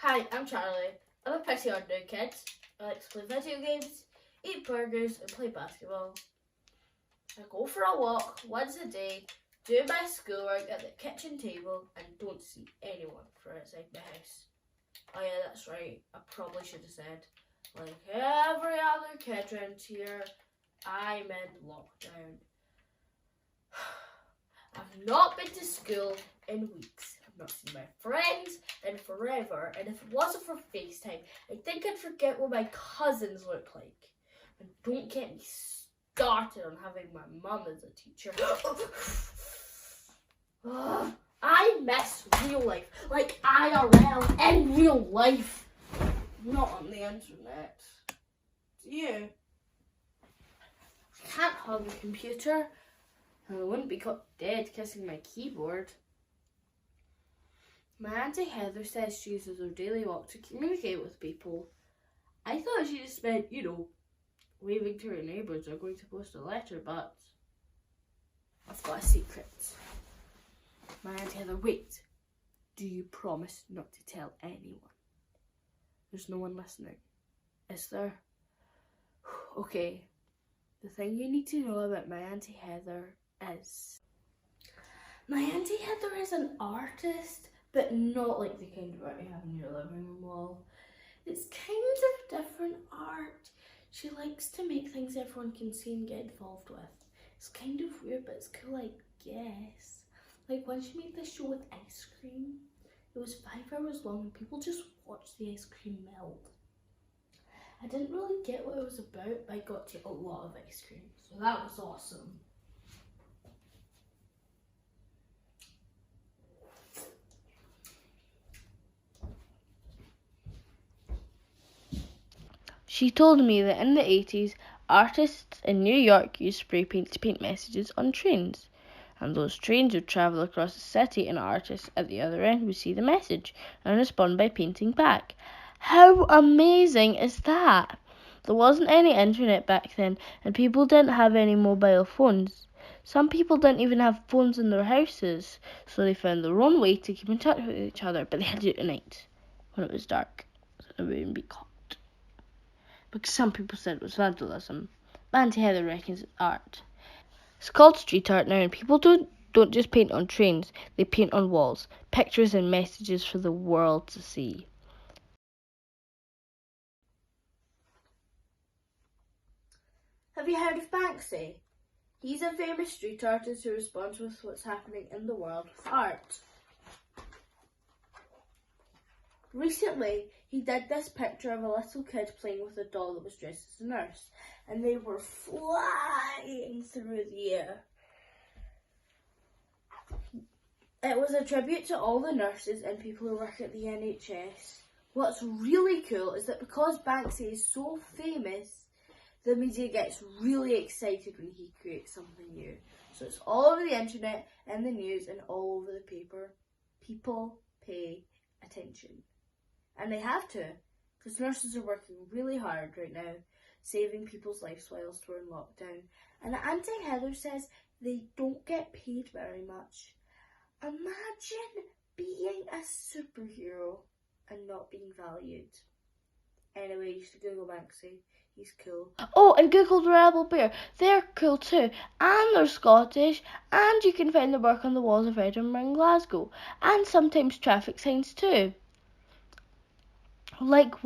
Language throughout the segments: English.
Hi, I'm Charlie. I'm a pretty ordinary kid. I like to play video games, eat burgers and play basketball. I go for a walk once a day, do my schoolwork at the kitchen table and don't see anyone from outside my house. Oh yeah, that's right, I probably should have said, like every other kid around here, I'm in lockdown. I've not been to school in weeks. I've not seen my friends in forever, and if it wasn't for FaceTime, I think I'd forget what my cousins look like. And don't get me started on having my mum as a teacher. I miss real life, like IRL in real life, not on the internet. Do you? I can't hug a computer. And I wouldn't be caught dead kissing my keyboard. My Auntie Heather says she uses her daily walk to communicate with people. I thought she just meant, waving to her neighbours or going to post a letter, but I've got a secret. My Auntie Heather, wait. Do you promise not to tell anyone? There's no one listening, is there? Okay. The thing you need to know about my Auntie Heather is my Auntie Heather is an artist, but not like the kind of art you have in your living room wall. It's kind of different art. She likes to make things everyone can see and get involved with. It's kind of weird, but it's cool, I guess. Like when she made this show with ice cream, it was 5 hours long and people just watched the ice cream melt. I didn't really get what it was about, but I got to eat a lot of ice cream, so that was awesome. She told me that in the 80s, artists in New York used spray paint to paint messages on trains. And those trains would travel across the city and artists at the other end would see the message and respond by painting back. How amazing is that? There wasn't any internet back then and people didn't have any mobile phones. Some people didn't even have phones in their houses, so they found their own way to keep in touch with each other, but they had to do it at night when it was dark, so they wouldn't be caught. Because some people said it was vandalism. Auntie Heather reckons it's art. It's called street art now, and people don't just paint on trains, they paint on walls, pictures and messages for the world to see. Have you heard of Banksy? He's a famous street artist who responds with what's happening in the world with art. Recently, he did this picture of a little kid playing with a doll that was dressed as a nurse, and they were flying through the air. It was a tribute to all the nurses and people who work at the NHS. What's really cool is that because Banksy is so famous, the media gets really excited when he creates something new. So it's all over the internet and the news and all over the paper. People pay attention. And they have to, because nurses are working really hard right now, saving people's lives whilst we're in lockdown. And Auntie Heather says they don't get paid very much. Imagine being a superhero and not being valued. Anyway, you should Google Banksy. He's cool. Oh, and Google the Rebel Bear. They're cool too. And they're Scottish. And you can find their work on the walls of Edinburgh and Glasgow. And sometimes traffic signs too. Like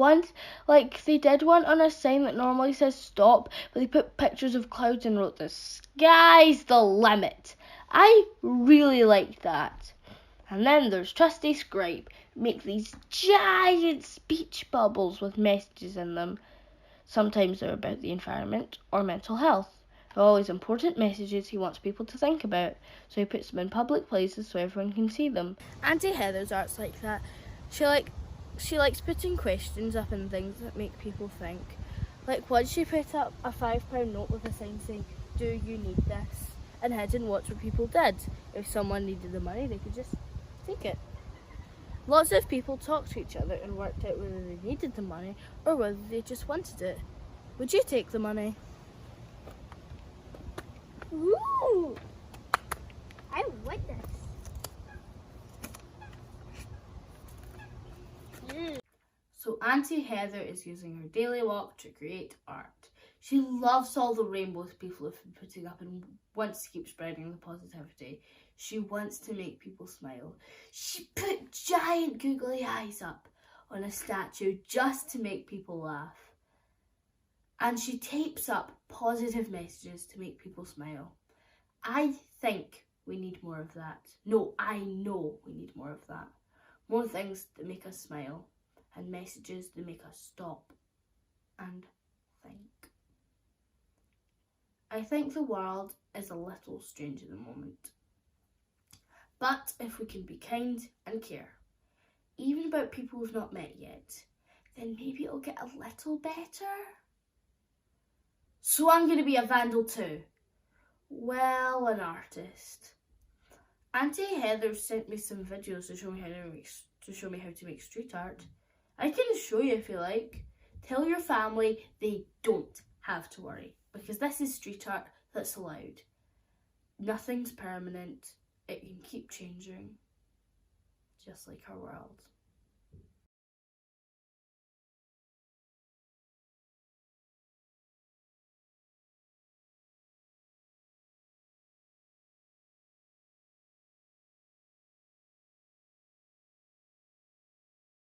they did one on a sign that normally says stop, but they put pictures of clouds and wrote the sky's the limit. I really liked that. And then there's Trusty Scribe, make these giant speech bubbles with messages in them. Sometimes they're about the environment or mental health. They're always important messages he wants people to think about, so he puts them in public places so everyone can see them. Auntie Heather's art's like that. She likes putting questions up and things that make people think. Like once she put up a £5 note with a sign saying, "Do you need this?" and hid and watched what people did. If someone needed the money, they could just take it. Lots of people talked to each other and worked out whether they needed the money or whether they just wanted it. Would you take the money? Ooh! I like this. So Auntie Heather is using her daily walk to create art. She loves all the rainbows people have been putting up and wants to keep spreading the positivity. She wants to make people smile. She put giant googly eyes up on a statue just to make people laugh. And she tapes up positive messages to make people smile. I think we need more of that. No, I know we need more of that. More things that make us smile and messages that make us stop and think. I think the world is a little strange at the moment. But if we can be kind and care, even about people we've not met yet, then maybe it'll get a little better. So I'm going to be a vandal too. Well, an artist. Auntie Heather sent me some videos to show me how to make street art. I can show you if you like. Tell your family they don't have to worry, because this is street art that's allowed. Nothing's permanent. It can keep changing, just like our world.